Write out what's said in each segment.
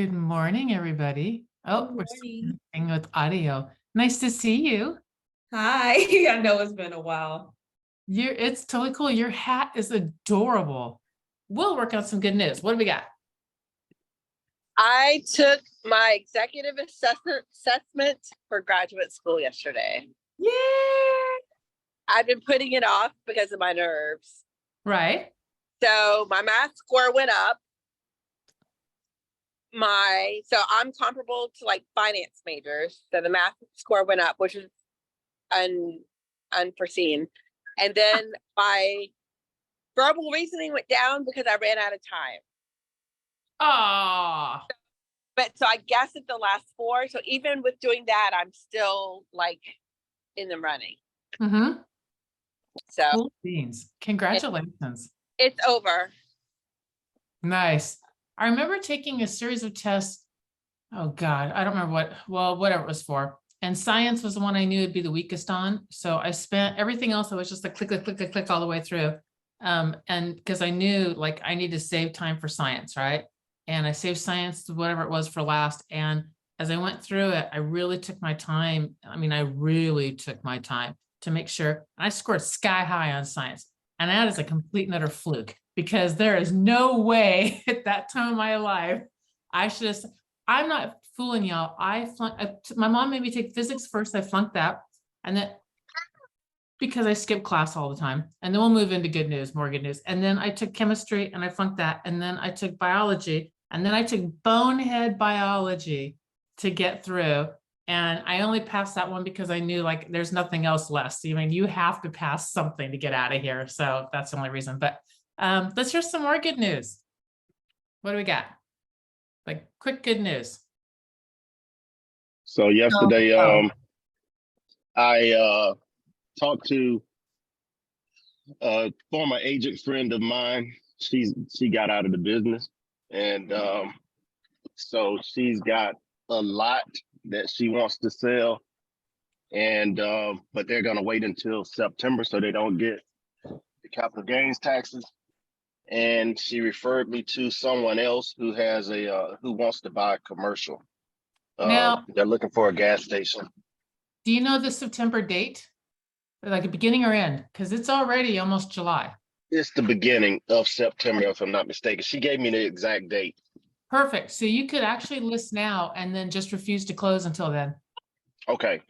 Good morning, everybody. Good Oh, we're morning. starting with audio. Nice to see you. Hi. I know it's been a while. It's totally cool. Your hat is adorable. We'll work on some good news. What do we got? I took my executive assessment for graduate school yesterday. Yeah. I've been putting it off because of my nerves. Right. So my math score went up. So I'm comparable to like finance majors. So the math score went up, which is unforeseen. And then my verbal reasoning went down because I ran out of time. Oh, But so I guess at the last four. So even with doing that, I'm still like in the running. So cool beans. Congratulations. it's over. Nice. I remember taking a series of tests. Oh God, I don't remember whatever it was for. And science was the one I knew would be the weakest on. So I spent everything else. I was just like click, click, click, click, click all the way through. And because I knew like I need to save time for science, right? And I saved science, whatever it was, for last. And as I went through it, I really took my time. I mean, I really took my time to make sure. I scored sky high on science. And that is a complete and utter fluke because there is no way at that time of my life I should have. I'm not fooling y'all. My mom made me take physics first. I flunked that. And then because I skip class all the time. And then we'll move into good news, more good news. And then I took chemistry and I flunked that. And then I took biology. And then I took bonehead biology to get through. And I only passed that one because I knew like there's nothing else left. I mean, you have to pass something to get out of here. So that's the only reason. But let's hear some more good news. What do we got? Like quick good news. So yesterday, I talked to a former agent friend of mine. She got out of the business, and so she's got a lot that she wants to sell, and but they're gonna wait until September so they don't get the capital gains taxes. And she referred me to someone else who has who wants to buy a commercial. Now, They're looking for a gas station. do you know the September date? Like a beginning or end? Because it's already almost July. It's the beginning of September, if I'm not mistaken. She gave me the exact date. Perfect. So you could actually list now and then just refuse to close until then. Okay.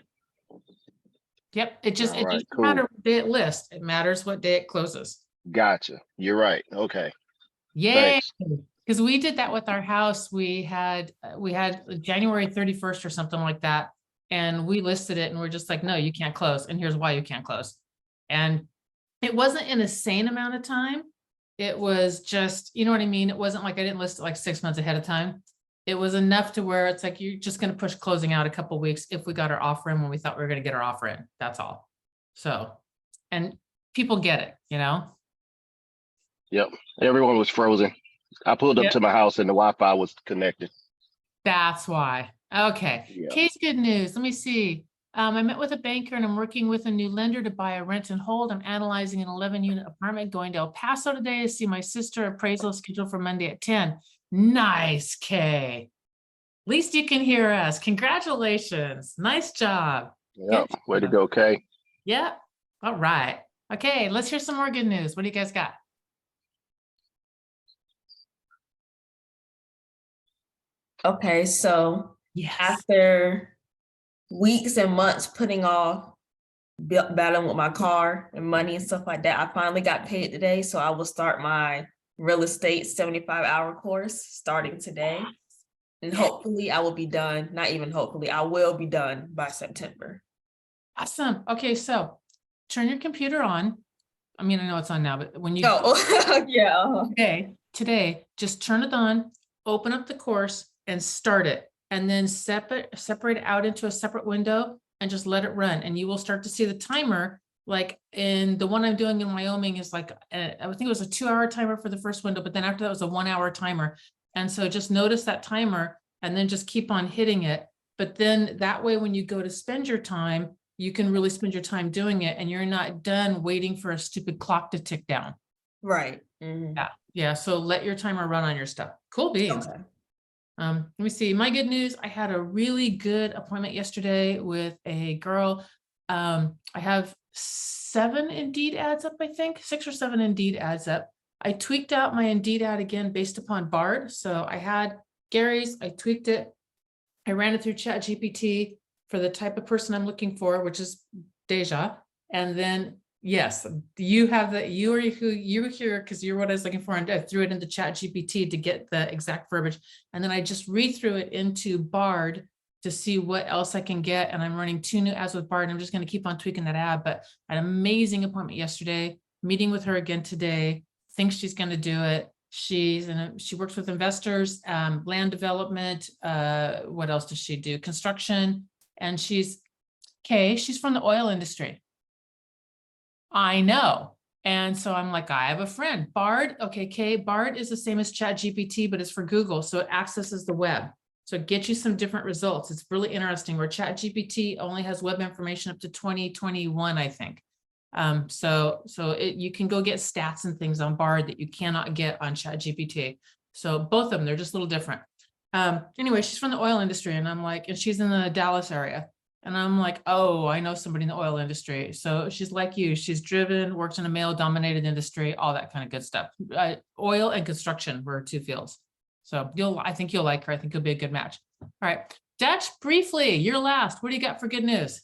Yep. It All right, doesn't cool. matter what day it lists. It matters what day it closes. Gotcha. You're right. Okay. Yeah. Thanks. Because we did that with our house. We had January 31st or something like that. And we listed it and we're just like, no, you can't close. And here's why you can't close. And it wasn't an insane amount of time. It was just, you know what I mean? It wasn't like I didn't list it like 6 months ahead of time. It was enough to where it's like, you're just going to push closing out a couple of weeks if we got our offer in when we thought we were going to get our offer in. That's all. So, and people get it, you know? Yep. Everyone was frozen. I pulled up Yep. to my house and the Wi-Fi was connected. That's why. Okay. Yeah. Case good news. Let me see. I met with a banker and I'm working with a new lender to buy a rent and hold. I'm analyzing an 11-unit apartment, going to El Paso today to see my sister. Appraisal scheduled for Monday at 10. Nice, Kay. At least you can hear us. Congratulations. Nice job. Yep. Good Way to job. go, Kay. Yep. All right. Okay, let's hear some more good news. What do you guys got? Okay, so Yes. after weeks and months putting off battling with my car and money and stuff like that, I finally got paid today. So I will start my real estate 75-hour course starting today. And hopefully I will be done. Not even hopefully, I will be done by September. Awesome. Okay, so turn your computer on. I mean, I know it's on now, but when you Yeah. today, just turn it on, open up the course and start it. And then separate it out into a separate window and just let it run. And you will start to see the timer. Like in the one I'm doing in Wyoming is like, I think it was a 2-hour timer for the first window, but then after that was a 1-hour timer. And so just notice that timer and then just keep on hitting it. But then that way, when you go to spend your time, you can really spend your time doing it and you're not done waiting for a stupid clock to tick down. Right. Mm-hmm. Yeah. So let your timer run on your stuff. Cool beans. Okay. Let me see. My good news, I had a really good appointment yesterday with a girl. I have 7 Indeed ads up, I think 6 or 7 Indeed ads up. I tweaked out my Indeed ad again based upon Bard. So I had Gary's, I tweaked it. I ran it through ChatGPT for the type of person I'm looking for, which is Deja. And then, yes, you have the, you are who you were here because you're what I was looking for. And I threw it into ChatGPT to get the exact verbiage. And then I just re-threw it into Bard to see what else I can get. And I'm running 2 new ads with Bard. And I'm just going to keep on tweaking that ad. But I had an amazing appointment yesterday, meeting with her again today. Thinks she's going to do it. She works with investors, land development. What else does she do? Construction. And she's from the oil industry. I know. And so I'm like, I have a friend, Bard. Okay, Kay, Bard is the same as ChatGPT, but it's for Google. So it accesses the web. So it gets you some different results. It's really interesting where ChatGPT only has web information up to 2021, I think. You can go get stats and things on Bard that you cannot get on ChatGPT. So both of them, they're just a little different. Anyway, she's from the oil industry and I'm like, and she's in the Dallas area. And I'm like, oh, I know somebody in the oil industry. So she's like you, she's driven, works in a male dominated industry, all that kind of good stuff. Oil and construction were 2 fields. So I think you'll like her. I think it'll be a good match. All right, Dutch, briefly, you're last. What do you got for good news?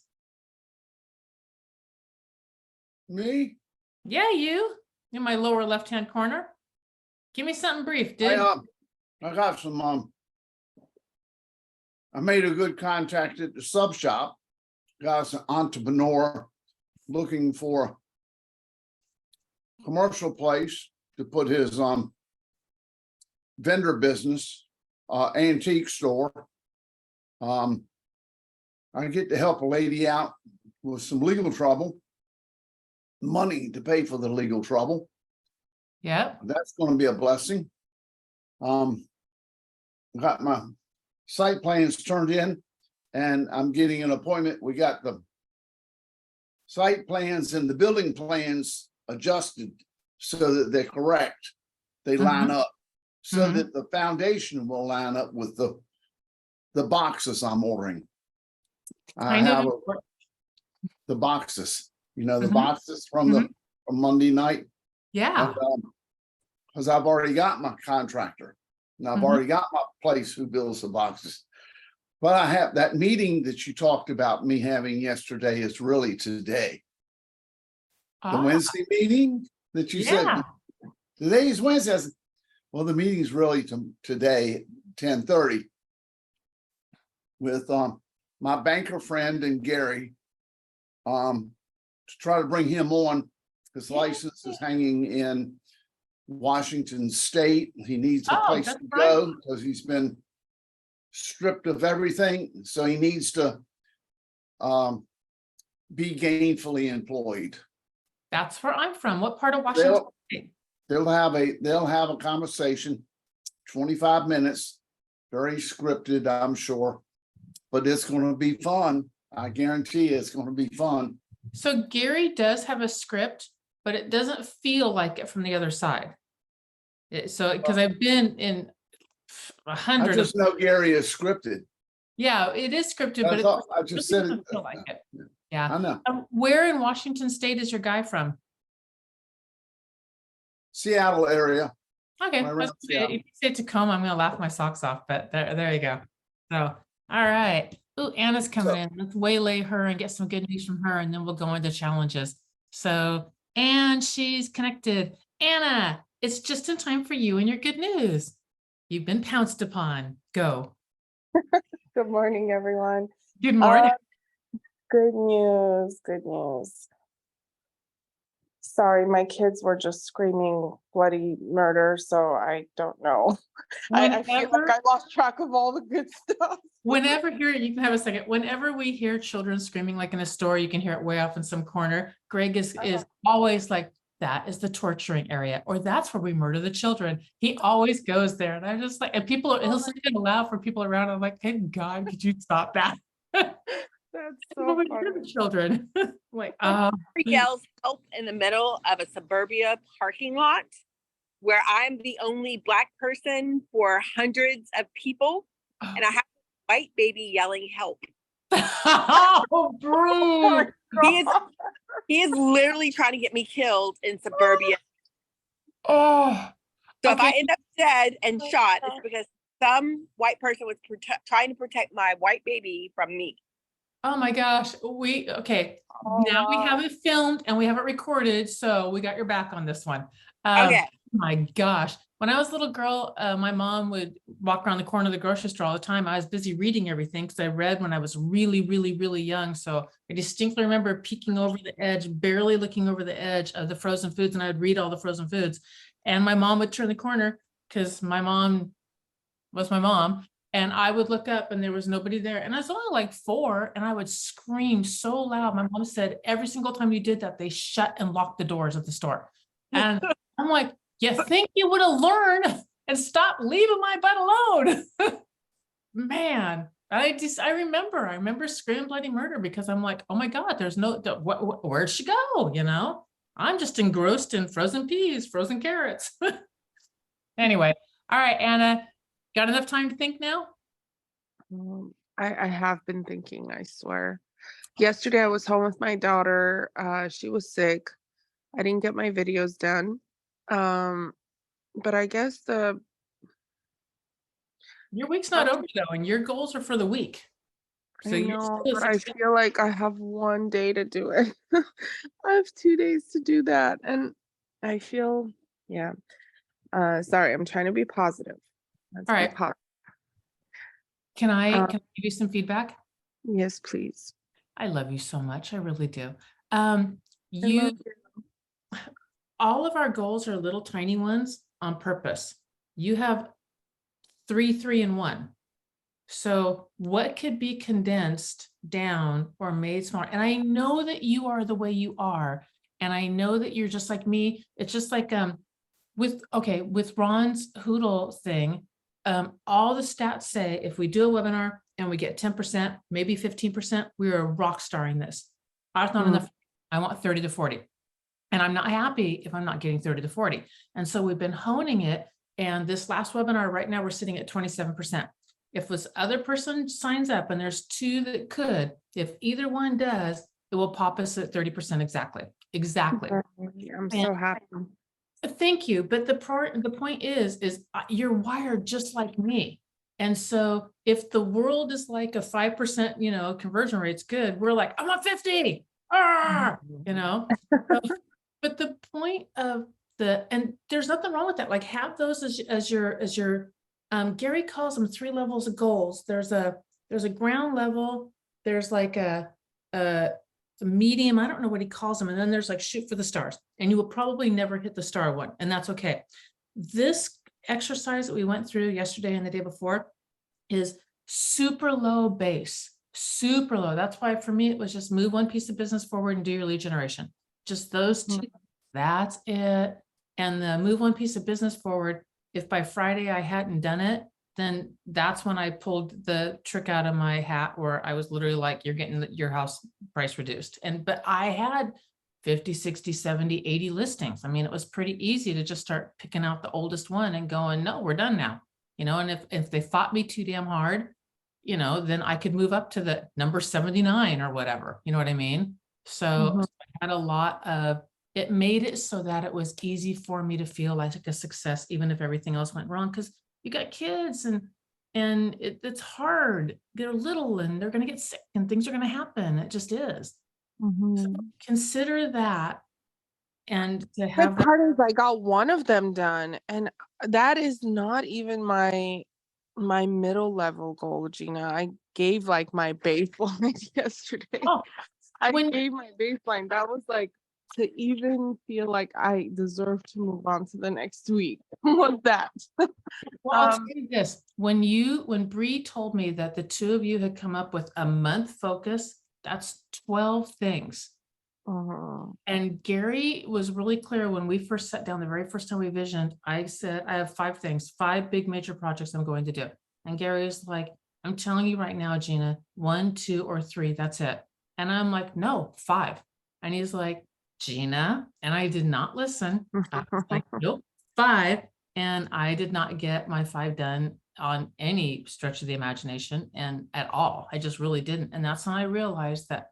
Me? Yeah, you in my lower left-hand corner. Give me something brief, dude. I got some, I made a good contact at the sub shop. Got an entrepreneur looking for a commercial place to put his vendor business, antique store. I get to help a lady out with some legal trouble, money to pay for the legal trouble. Yep. That's going to be a blessing. Got my site plans turned in and I'm getting an appointment. We got the site plans and the building plans adjusted so that they're correct. They line up so that the foundation will line up with the boxes I'm ordering. I have the boxes, the boxes from from Monday night. Yeah. Because I've already got my contractor and I've already got my place who builds the boxes. But I have that meeting that you talked about me having yesterday is really today. The Wednesday meeting that you said, today's Wednesday. Well, the meeting's really today, 10:30, with my banker friend and Gary, to try to bring him on. His license is hanging in Washington State. He needs a place to go because he's been stripped of everything. So he needs to be gainfully employed. That's where I'm from. What part of Washington State? They'll have a conversation, 25 minutes, very scripted, I'm sure, but it's going to be fun. I guarantee it's going to be fun. So Gary does have a script, but it doesn't feel like it from the other side. Because I've been in 100. I just know Gary is scripted. Yeah, it is scripted, but I just said doesn't feel like it. Yeah. I know. Where in Washington State is your guy from? Seattle area. Okay. Right, If you say Tacoma, I'm going to laugh my socks off, but there you go. So, all right. Ooh, Anna's coming in. Let's waylay her and get some good news from her, and then we'll go into challenges. So, and she's connected. Anna, it's just in time for you and your good news. You've been pounced upon. Go. Good morning, everyone. Good morning. Good news. Good news. Sorry, my kids were just screaming bloody murder, so I don't know. I feel like I lost track of all the good stuff. Whenever you can have a second. Whenever we hear children screaming like in a store, you can hear it way off in some corner. Greg is always like, that is the torturing area, or that's where we murder the children. He always goes there. And I'm just like, and he'll say it aloud for people around. I'm like, thank God, could you stop that? That's so funny. The children. Like, Yells help in the middle of a suburbia parking lot where I'm the only Black person for hundreds of people, and I have a white baby yelling help. Oh, Bruce. He is literally trying to get me killed in suburbia. Oh, So if I okay. end up dead and shot, it's because some white person was trying to protect my white baby from me. Oh my gosh. Okay. Now we have it filmed and we have it recorded. So we got your back on this one. Okay. My gosh. When I was a little girl, my mom would walk around the corner of the grocery store all the time. I was busy reading everything because I read when I was really, really, really young. So I distinctly remember peeking over the edge, barely looking over the edge of the frozen foods, and I would read all the frozen foods. And my mom would turn the corner because my mom was my mom. And I would look up and there was nobody there. And I was only like 4 and I would scream so loud. My mom said, every single time you did that, they shut and locked the doors of the store. And I'm like, you think you would have learned and stop leaving my butt alone? Man, I remember screaming bloody murder because I'm like, oh my God, there's no, where'd she go? You know, I'm just engrossed in frozen peas, frozen carrots. Anyway, all right, Anna, got enough time to think now? I have been thinking, I swear. Yesterday I was home with my daughter. She was sick. I didn't get my videos done. But I guess Your week's not over though, and your goals are for the week. So I you're know, still but I success- feel like I have 1 day to do it. I have 2 days to do that. And I feel, yeah. Sorry, I'm trying to be positive. Let's All be right. positive. Can I Um, give you some feedback? Yes, please. I love you so much. I really do. I You, love you. all of our goals are little tiny ones on purpose. You have 3, 3, and 1. So what could be condensed down or made smaller? And I know that you are the way you are. And I know that you're just like me. It's just like, with Ron's Hoodle thing, all the stats say if we do a webinar and we get 10%, maybe 15%, we are rock starring this. That's not enough. I want 30 to 40. And I'm not happy if I'm not getting 30 to 40. And so we've been honing it. And this last webinar right now, we're sitting at 27%. If this other person signs up and there's 2 that could, if either one does, it will pop us at 30% exactly. Exactly. I'm so happy. Thank you. But the point is you're wired just like me. And so if the world is like a 5%, conversion rate's good, we're like, I want 50. But the point of and there's nothing wrong with that. Like have those as your Gary calls them 3 levels of goals. There's a ground level, there's like a medium, I don't know what he calls them, and then there's like shoot for the stars, and you will probably never hit the star one, and that's okay. This exercise that we went through yesterday and the day before is super low base, super low. That's why for me it was just move 1 piece of business forward and do your lead generation. Just those 2, that's it. And the move 1 piece of business forward, if by Friday I hadn't done it, then that's when I pulled the trick out of my hat where I was literally like, you're getting your house price reduced. But I had 50, 60, 70, 80 listings. I mean, it was pretty easy to just start picking out the oldest one and going, no, we're done now. And if they fought me too damn hard, then I could move up to the number 79 or whatever, you know what I mean? So I had a lot of, it made it so that it was easy for me to feel like a success, even if everything else went wrong. Because you got kids and it's hard. They're little and they're going to get sick and things are going to happen. It just is. So consider that. And to have The part is I got 1 of them done, and that is not even my middle level goal, Gina. I gave like my baseline yesterday. Oh, I gave my baseline. That was like to even feel like I deserve to move on to the next week. Was that? well, I'll tell you this. When Bree told me that the 2 of you had come up with a month focus, that's 12 things. And Gary was really clear when we first sat down, the very first time we visioned, I said, I have 5 things, 5 big major projects I'm going to do. And Gary was like, I'm telling you right now, Gina, 1, 2, or 3, that's it. And I'm like, no, 5. And he's like, Gina, and I did not listen. I was like, nope. 5, and I did not get my 5 done on any stretch of the imagination and at all. I just really didn't. And that's when I realized that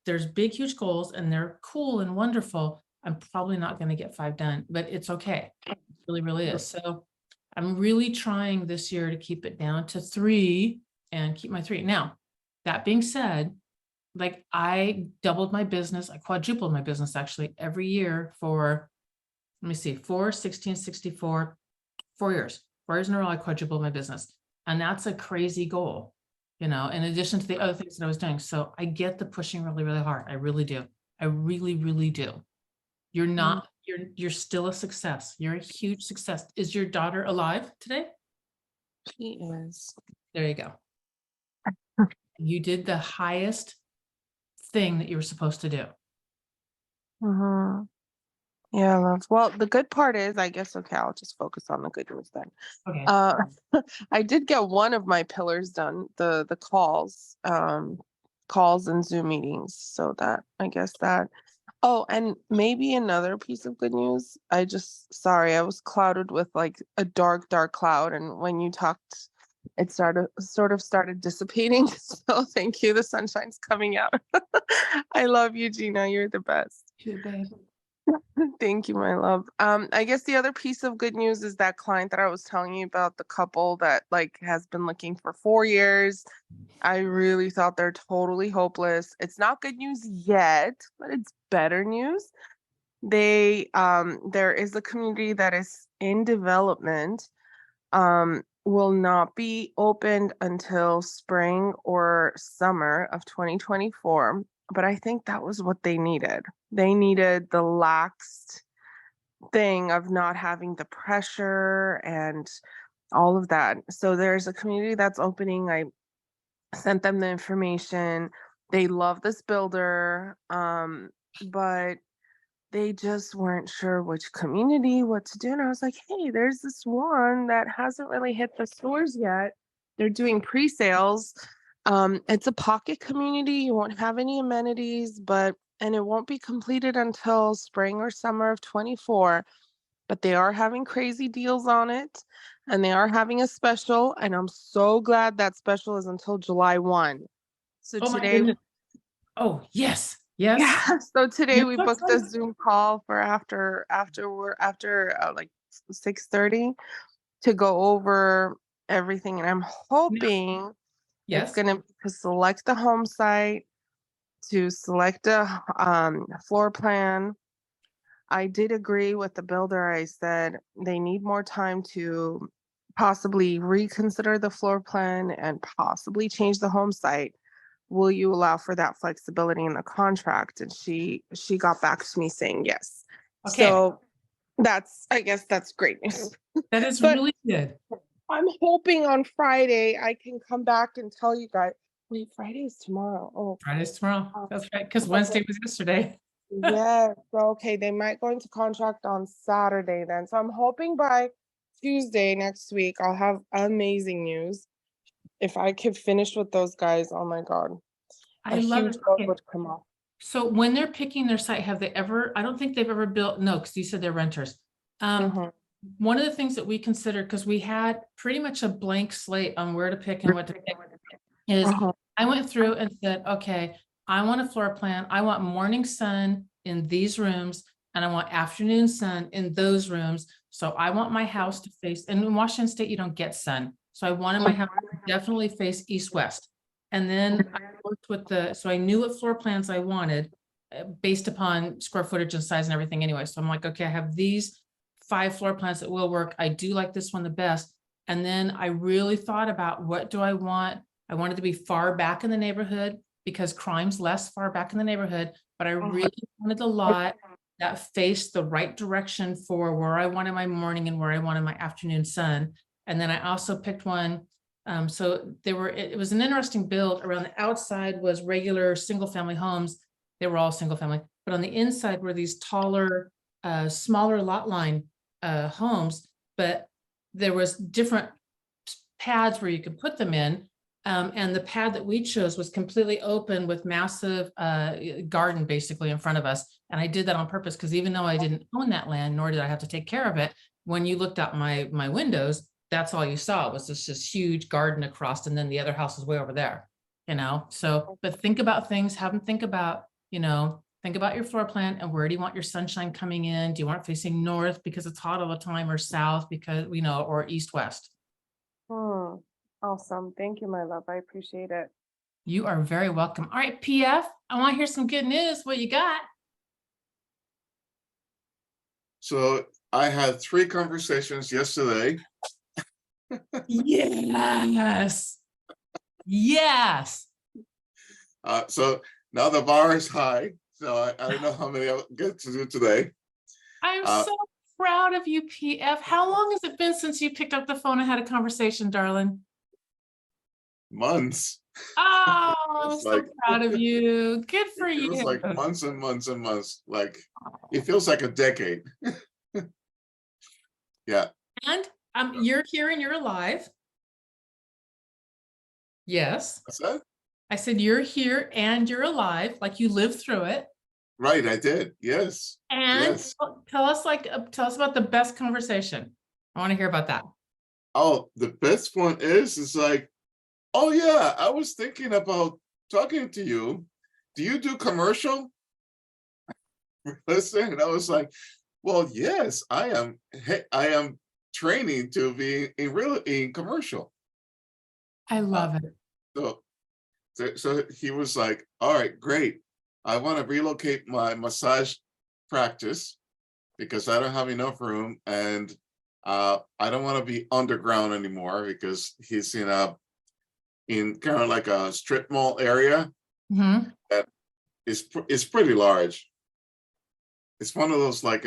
there's big, huge goals and they're cool and wonderful. I'm probably not going to get 5 done, but it's okay. It really, really is. So I'm really trying this year to keep it down to 3 and keep my 3. Now, that being said, like I doubled my business, I quadrupled my business actually every year for, let me see, 4, 16, 64, 4 years. 4 years in a row, I quadrupled my business. And that's a crazy goal, in addition to the other things that I was doing. So I get the pushing really, really hard. I really do. I really, really do. You're not, you're still a success. You're a huge success. Is your daughter alive today? She is. There you go. You did the highest thing that you were supposed to do. Mhm. Yeah, love. Well, the good part is, I guess, okay, I'll just focus on the good news then. Okay. I did get one of my pillars done, the calls, calls and Zoom meetings. So that, I guess that. Oh, and maybe another piece of good news. Sorry, I was clouded with like a dark, dark cloud, and when you talked, it sort of started dissipating. So thank you. The sunshine's coming out. I love you, Gina. You're the best. Cute, babe. Thank you, my love. I guess the other piece of good news is that client that I was telling you about, the couple that like has been looking for 4 years. I really thought they're totally hopeless. It's not good news yet, but it's better news. There is a community that is in development, will not be opened until spring or summer of 2024. But I think that was what they needed. They needed the laxed thing of not having the pressure and all of that. So there's a community that's opening. I sent them the information. They love this builder, but they just weren't sure which community, what to do. And I was like, hey, there's this one that hasn't really hit the stores yet. They're doing pre-sales. It's a pocket community. You won't have any amenities, and it won't be completed until spring or summer of 24. But they are having crazy deals on it, and they are having a special. And I'm so glad that special is until July 1. So Oh my today, goodness. Oh, yes. Yes. yeah. So today You're we so booked a excited. Zoom call for after like 6:30 to go over everything. And I'm hoping it's Yes. gonna to select the home site, to select a floor plan. I did agree with the builder. I said they need more time to possibly reconsider the floor plan and possibly change the home site. Will you allow for that flexibility in the contract? And she got back to me saying yes. Okay. So I guess that's great news. That is But really good. I'm hoping on Friday I can come back and tell you guys. Wait, Friday is tomorrow. Oh, Friday's tomorrow. That's right. Because Wednesday was yesterday. yes. Okay, they might go into contract on Saturday then. So I'm hoping by Tuesday next week I'll have amazing news. If I could finish with those guys, oh my God, I a love huge it. load Okay. would come off. So when they're picking their site, have they ever, I don't think they've ever built, no, because you said they're renters. Mhm. One of the things that we considered, because we had pretty much a blank slate on where to pick and what to pick, is Uh-huh. I went through and said, okay, I want a floor plan. I want morning sun in these rooms, and I want afternoon sun in those rooms. So I want my house to face, and in Washington State, you don't get sun. So I wanted my house to definitely face east-west. And then I worked with so I knew what floor plans I wanted based upon square footage and size and everything anyway. So I'm like, okay, I have these 5 floor plans that will work. I do like this one the best. And then I really thought about, what do I want? I wanted to be far back in the neighborhood because crime's less far back in the neighborhood, but I really wanted a lot that faced the right direction for where I wanted my morning and where I wanted my afternoon sun. And then I also picked one. So it was an interesting build. Around the outside was regular single family homes. They were all single family, but on the inside were these taller, smaller lot line homes, but there was different pads where you could put them in. And the pad that we chose was completely open with massive garden basically in front of us. And I did that on purpose because even though I didn't own that land, nor did I have to take care of it, when you looked out my windows, that's all you saw was this huge garden across, and then the other house is way over there, you know? So, but think about things, have them think about, you know, think about your floor plan and where do you want your sunshine coming in? Do you want it facing north because it's hot all the time, or south because, you know, or east, west? Awesome. Thank you, my love. I appreciate it. You are very welcome. All right, PF, I want to hear some good news. What you got? So I had 3 conversations yesterday. Yes. Yes. So now the bar is high. So I don't know how many I'll get to do today. I'm Uh, so proud of you, PF. How long has it been since you picked up the phone and had a conversation, darling? Months. Oh, I'm It's so like, proud of you. Good for it feels you. like months and months and months. Like it feels like a decade. Yeah. And you're here and you're alive. Yes. What's that? I said you're here and you're alive, like you lived through it. Right, I did. Yes. And Yes. tell us about the best conversation. I want to hear about that. Oh, the best one is like, oh yeah, I was thinking about talking to you. Do you do commercial? Listen, and I was like, well, yes, I am. I am training to be in commercial. I love it. So he was like, all right, great. I want to relocate my massage practice because I don't have enough room, and I don't want to be underground anymore because he's in kind of like a strip mall area Mhm. that is pretty large. It's one of those like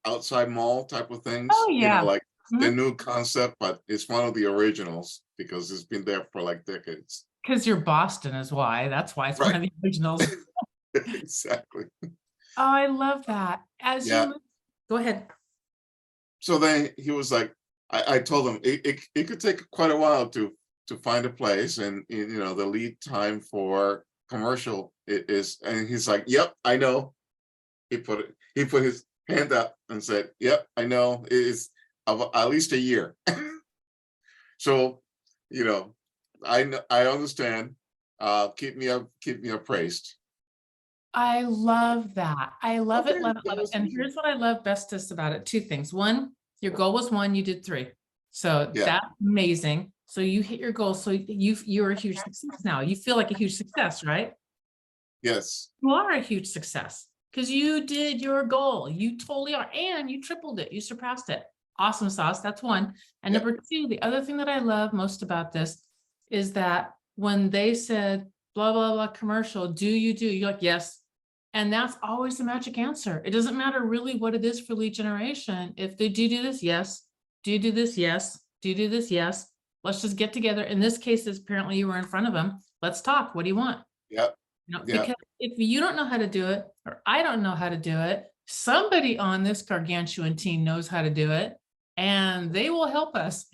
outside mall type of things. Oh, You yeah. know, like the Mhm. new concept, but it's one of the originals because it's been there for like decades. Because you're Boston is why. That's why it's one of Right. the originals. Exactly. Oh, I love that. Yeah. Go ahead. So then he was like, I told him it could take quite a while to find a place, and you know the lead time for commercial is, and he's like, yep, I know. He put his hand up and said, yep, I know, it is at least a year. So, you know, I understand. Keep me appraised. I love that. I love it, Okay, love it, that love it. was And easy. here's what I love bestest about it. 2 things. One, your goal was 1, you did 3. So Yeah. that's amazing. So you hit your goal. So you're a huge success now. You feel like a huge success, right? Yes. You are a huge success because you did your goal. You totally are. And you tripled it. You surpassed it. Awesome sauce. That's 1. And Yeah. number 2, the other thing that I love most about this is that when they said, blah, blah, blah, commercial, you're like, yes. And that's always the magic answer. It doesn't matter really what it is for lead generation. If they do this, yes. Do you do this? Yes. Do you do this? Yes. Let's just get together. In this case, apparently you were in front of them. Let's talk. What do you want? Yep. You know, Yeah. because if you don't know how to do it, or I don't know how to do it, somebody on this gargantuan team knows how to do it, and they will help us.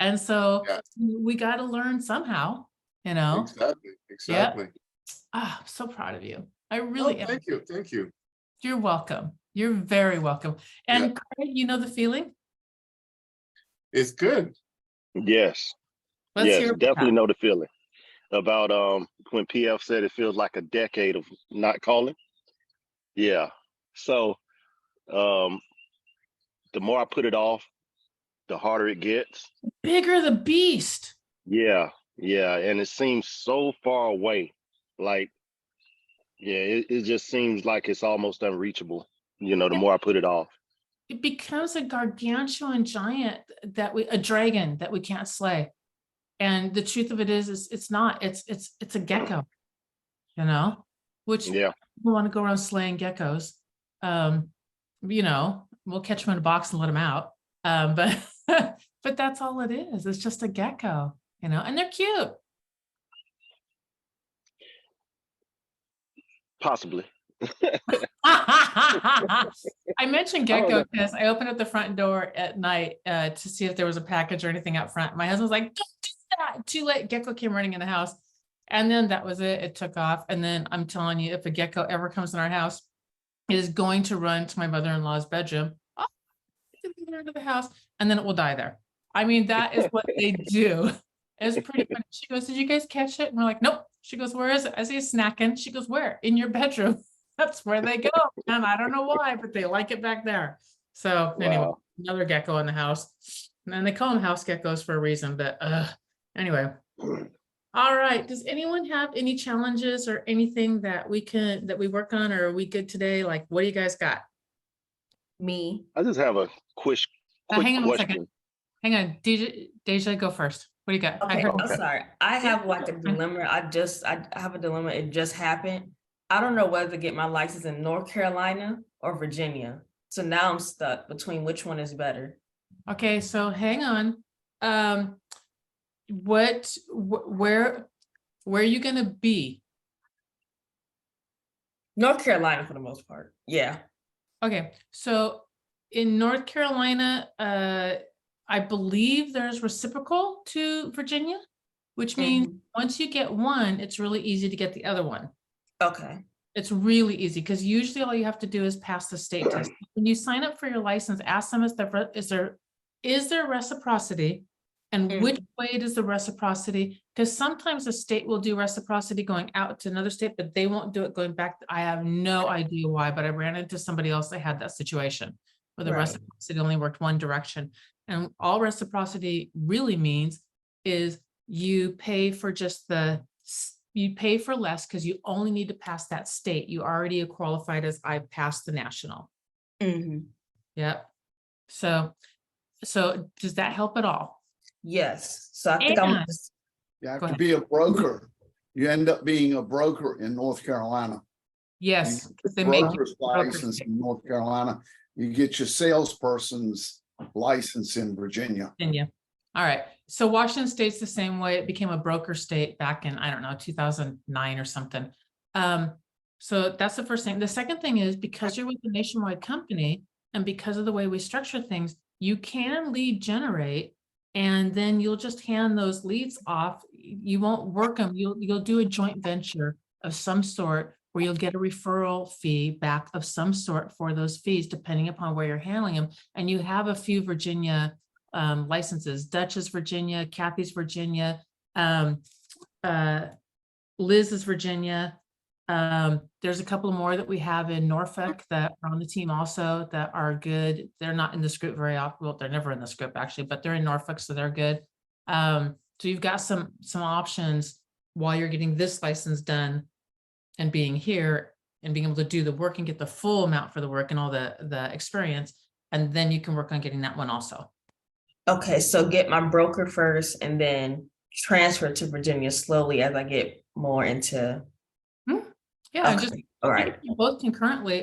And so Yeah. we got to learn somehow, you know? Exactly. Ah, I'm so proud of you. I No, really am. thank you. You're welcome. You're very welcome. And Craig, you know the feeling? It's good. Yes. Let's Yes, hear about definitely that. know the feeling about when PF said it feels like a decade of not calling. Yeah. So um the more I put it off, the harder it gets. Bigger the beast. Yeah, yeah. And it seems so far away. Like, yeah, it just seems like it's almost unreachable, you know, the more I put it off. It becomes a gargantuan giant a dragon that we can't slay. And the truth of it is it's not, it's a gecko, you know, which Yeah. people want to go around slaying geckos. You know, we'll catch them in a box and let them out. But but that's all it is. It's just a gecko, you know, and they're cute. Possibly. I mentioned I don't gecko know. because I opened up the front door at night to see if there was a package or anything out front. My husband was like, "Don't do that." Too late. Gecko came running in the house. And then that was it. It took off. And then I'm telling you, if a gecko ever comes in our house, it is going to run to my mother-in-law's bedroom. Oh, it into the house, and then it will die there. I mean, that is what they do. It's pretty funny. She goes, did you guys catch it? And we're like, nope. She goes, where is it? I see it snacking. She goes, where? In your bedroom. That's where they go. And I don't know why, but they like it back there. So anyway, Wow. another gecko in the house. And they call them house geckos for a reason, but anyway. All right. Does anyone have any challenges or anything that we work on, or are we good today? Like, what do you guys got? Me. I just have a quick Hang on a question. second. Hang on. Deja, go first. What do you got? I Okay, heard I'm sorry. I have like a dilemma. I have a dilemma. It just happened. I don't know whether to get my license in North Carolina or Virginia. So now I'm stuck between which one is better. Okay, so hang on. Where are you gonna be? North Carolina for the most part. Yeah. Okay, so in North Carolina, I believe there's reciprocal to Virginia, which means once you get one, it's really easy to get the other one. Okay. It's really easy because usually all you have to do is pass the state test. When you sign up for your license, ask them is there reciprocity, and which way does the reciprocity? Because sometimes the state will do reciprocity going out to another state, but they won't do it going back. I have no idea why, but I ran into somebody else that had that situation where the Right. reciprocity only worked one direction. And all reciprocity really means is you pay for you pay for less because you only need to pass that state. You already are qualified as I passed the national. Yep. So does that help at all? Yes. So I think I'm And- You have Go to ahead. be a broker. You end up being a broker in North Carolina. Yes, You because get they make you broker's a broker license state. in North Carolina. You get your salesperson's license in Virginia. Virginia. All right. So Washington State's the same way. It became a broker state back in, I don't know, 2009 or something. So that's the first thing. The second thing is because you're with a nationwide company and because of the way we structure things, you can lead generate and then you'll just hand those leads off. You won't work them. You'll do a joint venture of some sort where you'll get a referral fee back of some sort for those fees, depending upon where you're handling them. And you have a few Virginia licenses, Dutch's Virginia, Kathy's Virginia, Liz's Virginia. There's a couple more that we have in Norfolk that are on the team also that are good. They're not in the script very often. Well, they're never in the script actually, but they're in Norfolk, so they're good. So you've got some options while you're getting this license done and being here and being able to do the work and get the full amount for the work and all the experience. And then you can work on getting that one also. okay. So get my broker first and then transfer to Virginia slowly as I get more into. Yeah, and Okay. just All right. both concurrently.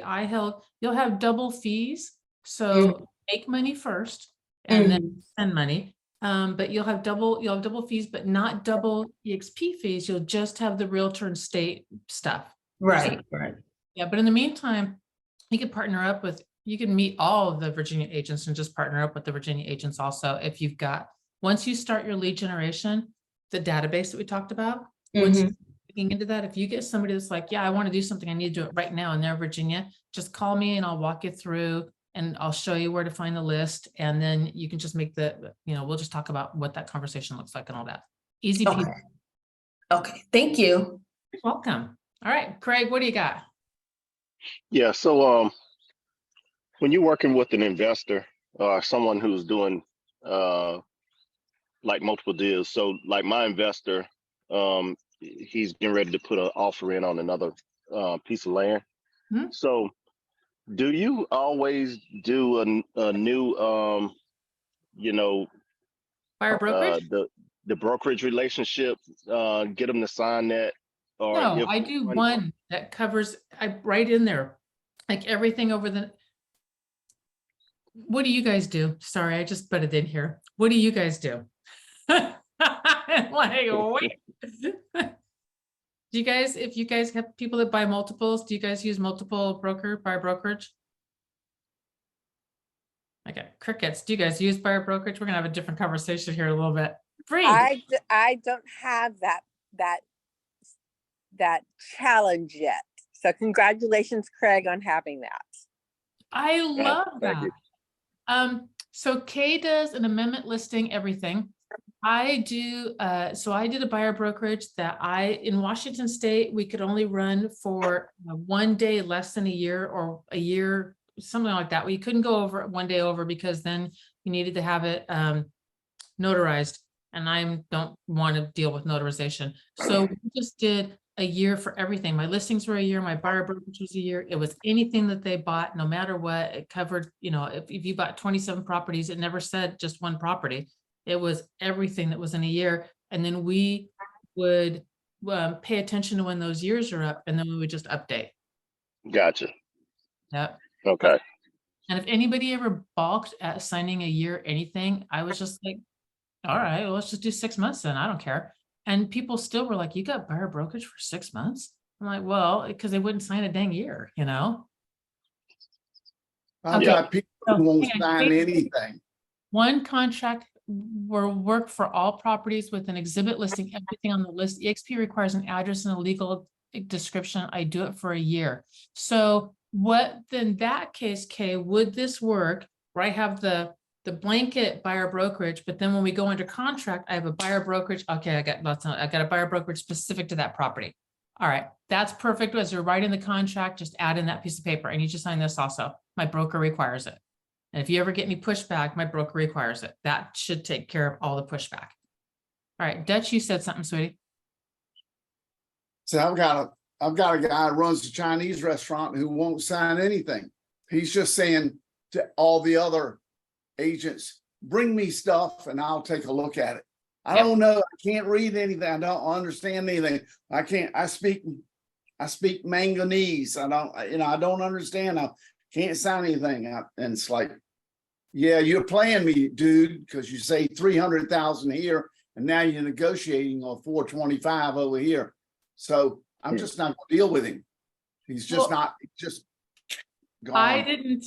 You'll have double fees. So make money first and then spend money. But you'll have double fees, but not double EXP fees. You'll just have the realtor and state stuff. Right. Right. Yeah, but in the meantime, you can partner up with, you can meet all of the Virginia agents and just partner up with the Virginia agents also. If you've got, once you start your lead generation, the database that we talked about, once you're looking into that, if you get somebody that's like, yeah, I want to do something, I need to do it right now and they're Virginia, just call me and I'll walk you through and I'll show you where to find the list. And then you can just make we'll just talk about what that conversation looks like and all that. Easy peasy. Okay. Okay. Thank you. You're welcome. All right, Craig, what do you got? Yeah. So when you're working with an investor or someone who's doing like multiple deals, so like my investor, he's getting ready to put an offer in on another piece of land. So do you always do a new Buyer brokerage? the brokerage relationship, get them to sign that? Or No, if I do one that covers, I write in there, like everything over the. What do you guys do? Sorry, I just butted in here. What do you guys do? Like, wait. Do you guys, if you guys have people that buy multiples, do you guys use multiple buyer brokerage? Okay, crickets. Do you guys use buyer brokerage? We're gonna have a different conversation here a little bit. Bree. I don't have that challenge yet. So congratulations, Craig, on having that. I love Thank that. you. So Kay does an amendment listing, everything. I do, so I did a buyer brokerage that in Washington State, we could only run for 1 day less than a year or a year, something like that. We couldn't go over 1 day over because then you needed to have it notarized. And I don't want to deal with notarization. So we just did a year for everything. My listings were a year, my buyer brokerage was a year. It was anything that they bought, no matter what. It covered, if you bought 27 properties, it never said just one property. It was everything that was in a year. And then we would pay attention to when those years are up, and then we would just update. Gotcha. Yep. Okay. And if anybody ever balked at signing a year anything, I was just like, all right, well, let's just do 6 months then. I don't care. And people still were like, you got buyer brokerage for 6 months? I'm like, well, because they wouldn't sign a dang year, I've Okay. got people So, who won't hang on. sign anything. One contract will work for all properties with an exhibit listing everything on the list. EXP requires an address and a legal description. I do it for a year. So what, in that case, Kay, would this work where I have the blanket buyer brokerage, but then when we go under contract, I have a buyer brokerage. Okay, I got a buyer brokerage specific to that property. All right, that's perfect. As you're writing the contract, just add in that piece of paper. I need you to sign this also. My broker requires it. And if you ever get any pushback, my broker requires it. That should take care of all the pushback. All right, Dutch, you said something, sweetie. So I've got a guy who runs a Chinese restaurant who won't sign anything. He's just saying to all the other agents, bring me stuff and I'll take a look at it. I Yep. don't know. I can't read anything. I don't understand anything. I speak manganese. I don't understand. I can't sign anything. And it's like, yeah, you're playing me, dude, because you say 300,000 here and now you're negotiating on 425 over here. So I'm just not gonna deal with him. He's just Well, not, just gone. I didn't,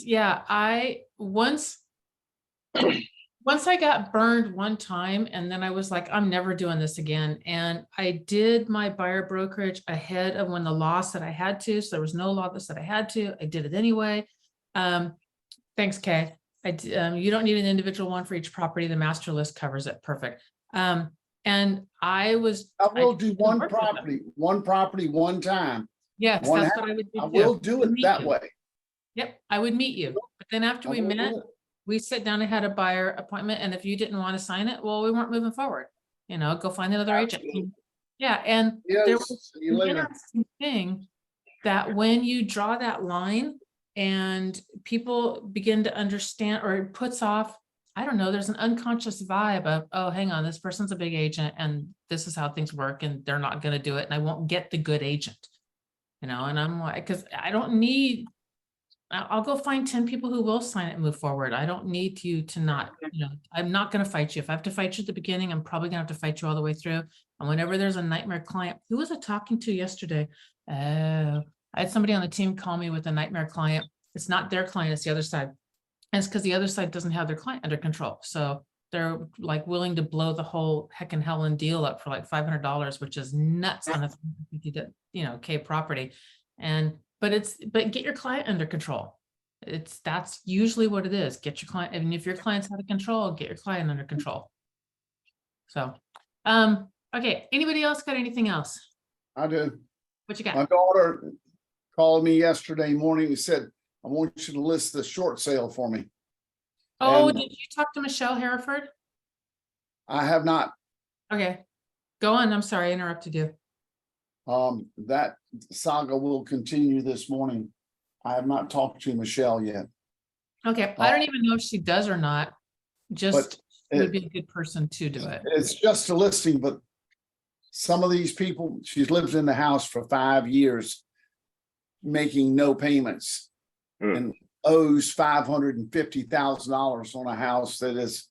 once I got burned one time, and then I was like, I'm never doing this again. And I did my buyer brokerage ahead of when the law said I had to. So there was no law that said I had to. I did it anyway. Thanks, Kay. You don't need an individual one for each property. The master list covers it. Perfect. And I will do one property, one time. Yes, one that's house. what I would do. I too. will do it Meet that you. way. Yep, I would meet you. But then after I we will do met, it. we sit down and had a buyer appointment. And if you didn't want to sign it, well, we weren't moving forward. Go find another agent. Absolutely. Yeah, and there Yes, was see you an later. interesting thing that when you draw that line and people begin to understand, or it puts off, I don't know, there's an unconscious vibe of, oh, hang on, this person's a big agent and this is how things work and they're not going to do it and I won't get the good agent, and I'm like, because I'll go find 10 people who will sign it and move forward. I don't need you to not, I'm not going to fight you. If I have to fight you at the beginning, I'm probably gonna have to fight you all the way through. And whenever there's a nightmare client, who was I talking to yesterday? I had somebody on the team call me with a nightmare client. It's not their client, it's the other side. And it's because the other side doesn't have their client under control. So they're like willing to blow the whole heck and hell and deal up for like $500, which is nuts on a K property. But get your client under control. That's usually what it is. Get your client, and if your client's out of control, get your client under control. So, okay. Anybody else got anything else? I do. What you got? My daughter called me yesterday morning and said, I want you to list the short sale for me. Oh, and- did you talk to Michelle Hereford? I have not. Okay, go on. I'm sorry, I interrupted you. That saga will continue this morning. I have not talked to Michelle yet. Okay, I don't even know if she does or not. Just But would be a good person to do it. It's just a listing, but some of these people, she's lived in the house for 5 years, making no payments and owes $550,000 on a house that is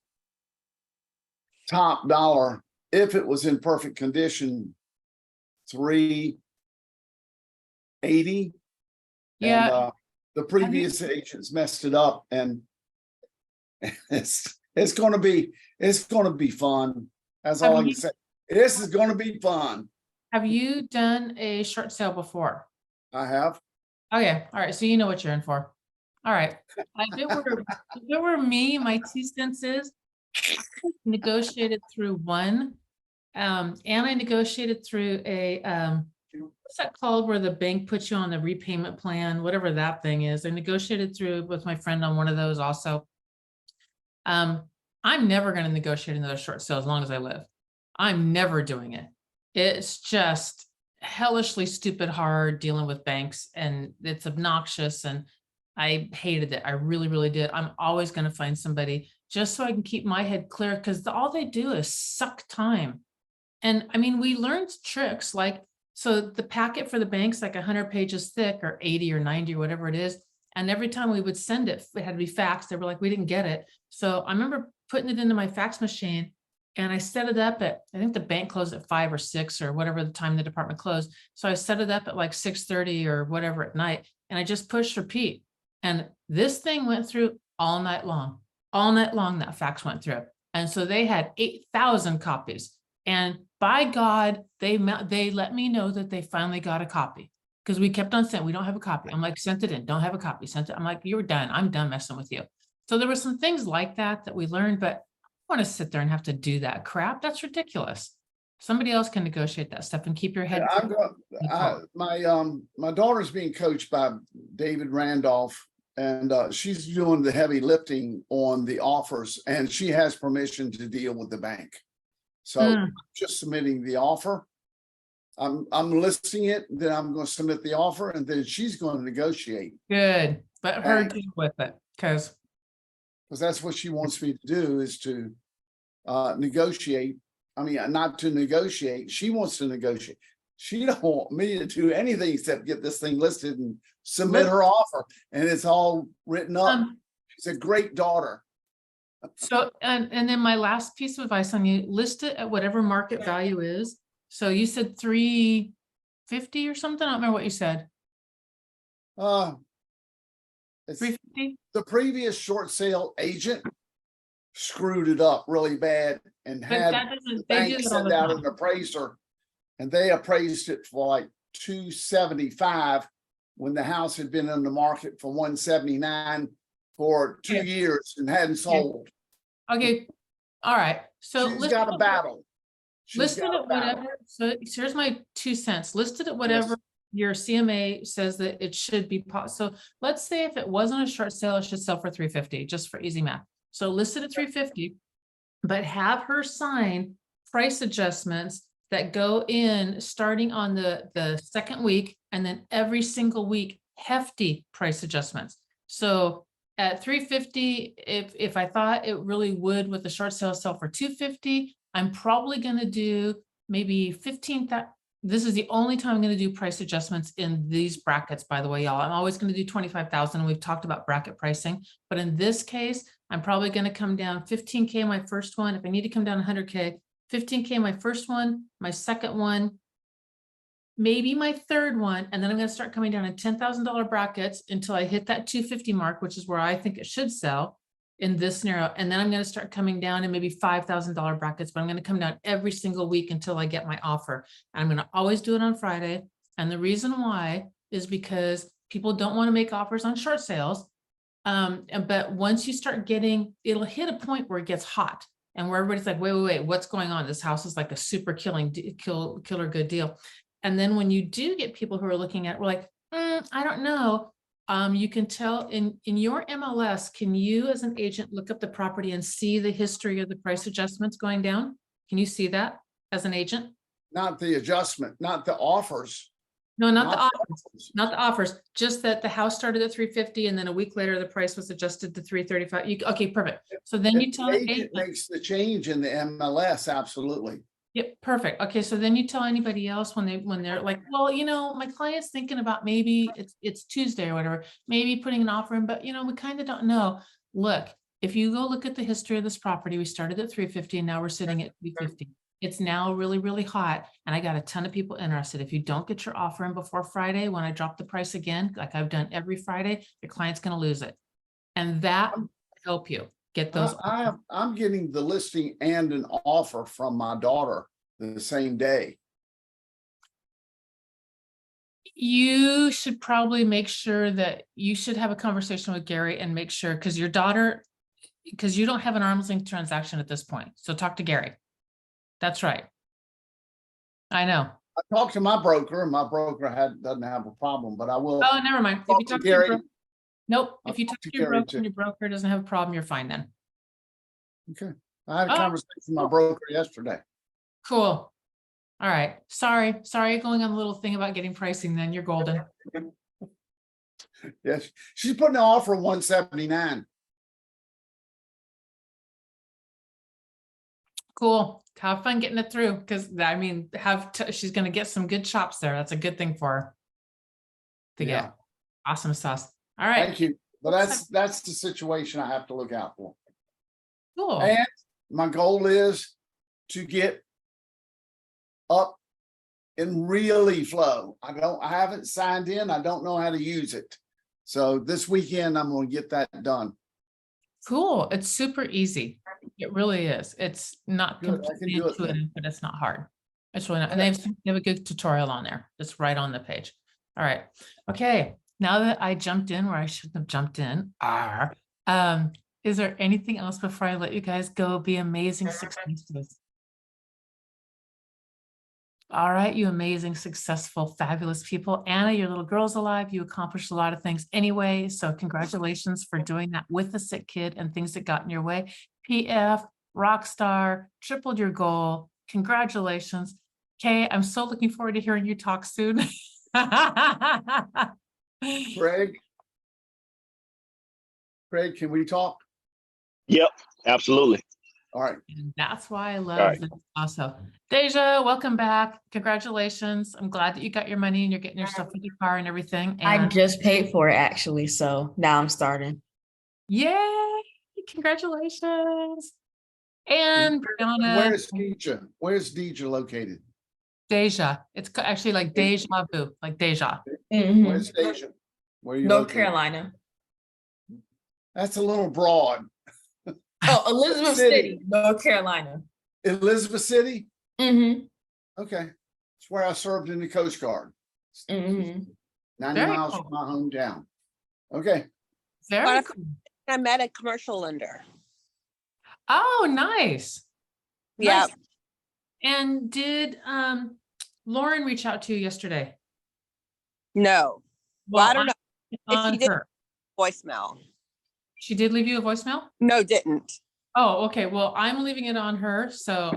top dollar. If it was in perfect condition, $380. Yeah. And, the previous agents messed it up, and it's going to be fun. That's all I can say. This is going to be fun. Have you done a short sale before? I have. Okay, all right. So you know what you're in for. All right. If it were me, my 2 cents is negotiated through one. And I negotiated through a, what's that called where the bank puts you on the repayment plan, whatever that thing is. I negotiated through with my friend on one of those also. I'm never going to negotiate another short sale as long as I live. I'm never doing it. It's just hellishly stupid hard dealing with banks, and it's obnoxious, and I hated it. I really, really did. I'm always going to find somebody just so I can keep my head clear, because all they do is suck time. And I mean, we learned tricks like, so the packet for the bank's like 100 pages thick or 80 or 90 or whatever it is. And every time we would send it, it had to be faxed. They were like, we didn't get it. So I remember putting it into my fax machine, and I set it up at, I think the bank closed at 5 or 6 or whatever the time the department closed. So I set it up at like 6:30 or whatever at night. And I just pushed repeat. And this thing went through all night long that fax went through. And so they had 8,000 copies. And by God, they let me know that they finally got a copy, because we kept on saying, we don't have a copy. I'm like, sent it in, don't have a copy, sent it. I'm like, you're done. I'm done messing with you. So there were some things like that we learned, but I want to sit there and have to do that crap. That's ridiculous. Somebody else can negotiate that stuff and keep your head. My daughter's being coached by David Randolph, and she's doing the heavy lifting on the offers, and she has permission to deal with the bank. So just submitting the offer. I'm listing it, then I'm going to submit the offer, and then she's going to negotiate. Good. Let her deal with it, because that's what she wants me to do, is to negotiate. I mean, not to negotiate. She wants to negotiate. She don't want me to do anything except get this thing listed and submit her offer, and it's all written up. She's a great daughter. So, and then my last piece of advice on you, list it at whatever market value is. So you said 350 or something? I don't remember what you said. It's 350? the previous short sale agent screwed it up really bad and But had that doesn't, the they do bank that all send the out time. an appraiser, and they appraised it for like 275 when the house had been on the market for 179 for 2 Okay. years and hadn't sold. Okay, all right. So She's list got it a at- battle. listed at whatever. So here's my 2 cents. Listed at whatever your CMA says that it should be. So let's say if it wasn't a short sale, it should sell for 350, just for easy math. So listed at 350, but have her sign price adjustments that go in starting on the second week, and then every single week, hefty price adjustments. So at 350, if I thought it really would with the short sale sell for 250, I'm probably going to do maybe 15,000. This is the only time I'm going to do price adjustments in these brackets, by the way, y'all. I'm always going to do 25,000. We've talked about bracket pricing, but in this case, I'm probably going to come down 15K my first one. If I need to come down 100K, 15K my first one, my second one, maybe my third one, and then I'm going to start coming down in $10,000 brackets until I hit that 250 mark, which is where I think it should sell in this scenario. And then I'm going to start coming down in maybe $5,000 brackets, but I'm going to come down every single week until I get my offer. And I'm going to always do it on Friday. And the reason why is because people don't want to make offers on short sales. But once you start getting, it'll hit a point where it gets hot and where everybody's like, wait, what's going on? This house is like a super killer good deal. And then when you do get people who are looking at, we're like, I don't know. You can tell in your MLS, can you as an agent look up the property and see the history of the price adjustments going down? Can you see that as an agent? Not the adjustment, not the offers. No, not the offers, not the offers, just that the house started at 350 and then a week later the price was adjusted to 335. Okay, perfect. So then you tell the agent makes the change in the MLS, absolutely. Yep, perfect. Okay, so then you tell anybody else when they're like, well, my client's thinking about maybe it's Tuesday or whatever, maybe putting an offer in, but we kind of don't know. Look, if you go look at the history of this property, we started at 350 and now we're sitting at 350. It's now really, really hot, and I got a ton of people interested. If you don't get your offer in before Friday, when I drop the price again, like I've done every Friday, your client's going to lose it, and that will help you get those. I'm getting the listing and an offer from my daughter the same day. You should probably make sure that you should have a conversation with Gary and make sure, because your daughter, because you don't have an arm's length transaction at this point. So talk to Gary. That's right. I know. I talked to my broker and my broker doesn't have a problem, but I will. Oh, never mind. If you talk to talk to your Gary. nope. I'll If you talk talk to to your Gary broker too. and your broker doesn't have a problem, you're fine then. Okay. I had a Oh. conversation with my broker yesterday. Cool. All right. Sorry going on a little thing about getting pricing then. You're golden. Yes, she's putting an offer of 179. Cool. Have fun getting it through, because I mean, she's going to get some good chops there. That's a good thing for her to Yeah. get. Awesome sauce. All right. Thank you. But that's the situation I have to look out for. Cool. And my goal is to get up and really flow. I haven't signed in. I don't know how to use it. So this weekend, I'm going to get that done. Cool. It's super easy. It really is. It's not Good, I can completely do it then. intuitive, but it's not hard. It's really not. And they have a good tutorial on there. It's right on the page. All right. Okay. Now that I jumped in where I shouldn't have jumped in, is there anything else before I let you guys go be amazing successes? All right, you amazing, successful, fabulous people. Anna, your little girl's alive. You accomplished a lot of things anyway. So congratulations for doing that with a sick kid and things that got in your way. PF, rock star, tripled your goal. Congratulations. Kay, I'm so looking forward to hearing you talk soon. Craig, can we talk? Yep, absolutely. All right. And that's why I love right. this also. Deja, welcome back. Congratulations. I'm glad that you got your money and you're getting your stuff with your car and everything. I And just paid for it actually, so now I'm starting. yay, congratulations. And Brianna, Where's Deja located? Deja. It's actually like deja vu, like Deja. Mhm. Where's Deja? Where are you North located? Carolina. That's a little broad. Oh, Elizabeth City, North Carolina. Elizabeth City? Mm-hmm. Okay. It's where I served in the Coast Guard. Mm-hmm. 90 Very miles cool. from my hometown. Okay. Very But cool. I met a commercial lender. Oh, nice. Yeah. Nice. And did Lauren reach out to you yesterday? No. Well, I don't know On she did. her. Voicemail. She did leave you a voicemail? No, didn't. Oh, okay. Well, I'm leaving it on her, so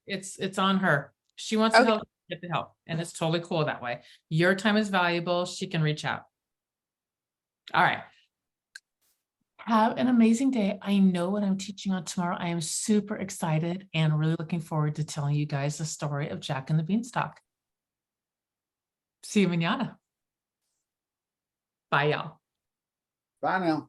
it's on her. She wants to Okay. help, get the help, and it's totally cool that way. Your time is valuable. She can reach out. All right. Have an amazing day. I know what I'm teaching on tomorrow. I am super excited and really looking forward to telling you guys the story of Jack and the Beanstalk. See you mañana. Bye, y'all. Bye now.